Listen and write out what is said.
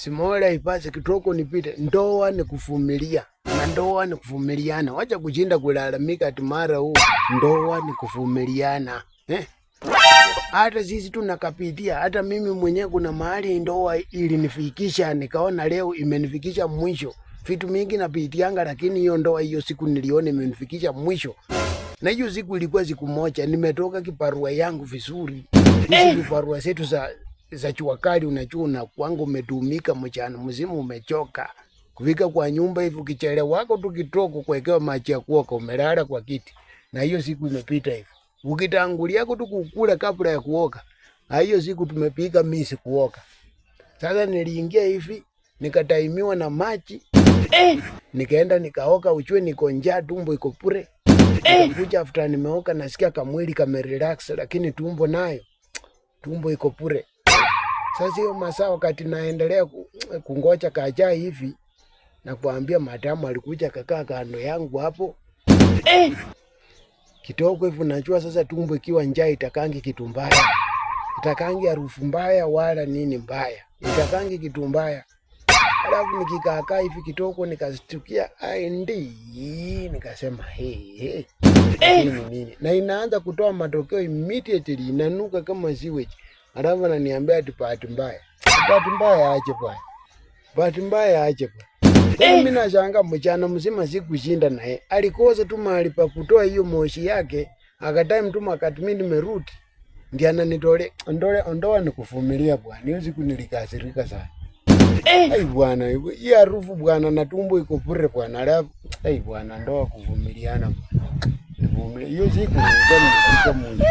Simola ipase kitoko nipite. Ndoa ni kuvumilia. Na ndoa ni kuvumiliana. Wacha kujinda kulalamika ati mara huu. Ndoa ni kuvumiliana. Hata sisi tunakapitia. Hata mimi mwenyewe kuna mahali ndoa ilinifikisha. Nikaona leo imenifikisha mwisho. Vitu mingi napitianga, lakini hiyo ndoa hiyo siku niliona imenifikisha mwisho. Na hiyo siku ilikuwa siku moja. Nimetoka kiparua yangu vizuri. Hizi kiparua zetu za chuakali unajua na kwangu umetumika mchana mzima umechoka. Kufika kwa nyumba hivi ukichelewa wako tukitoko kuwekewa maji ya kuoka umelala kwa kiti. Na hiyo siku imepita hivi. Ukitangulia tu kukula kabla ya kuoka. Na hiyo siku tumepika misi kuoka. Sasa niliingia hivi nikataimiwa na maji. Nikaenda nikaoka uchwe niko njaa tumbo iko pure. Nikakuja after nimeoka nasikia kamwili kamerelax lakini tumbo nayo tumbo iko pure. Sasa hiyo masaa wakati naendelea kungoja kaja hivi na kuambia madamu alikuja kakaa kando yangu hapo. Kitoko hivi najua sasa tumbo ikiwa njaa itakangi kitu mbaya. Itakangi harufu mbaya wala nini mbaya. Itakangi kitu mbaya. Alafu nikikaa hivi kitoko nikastukia nikasema nini. Na inaanza kutoa matokeo immediately inanuka kama sewage. Alafu ananiambia ati bahati mbaya. Bahati mbaya aje bwana. Bahati mbaya aje bwana. Mimi nashangaa mchana mzima sikushinda naye. Alikosa tu mahali pa kutoa hiyo moshi yake, akatai mtu wakati mimi nimerudi. Ndiye ananitolea ondoa ni kuvumilia bwana. Hiyo siku nilikasirika sana. Bwana, hii harufu bwana na tumbo iko pure bwana. Alafu bwana ndoa kuvumiliana bwana. Hiyo siku ndio nilikuwa Mungu.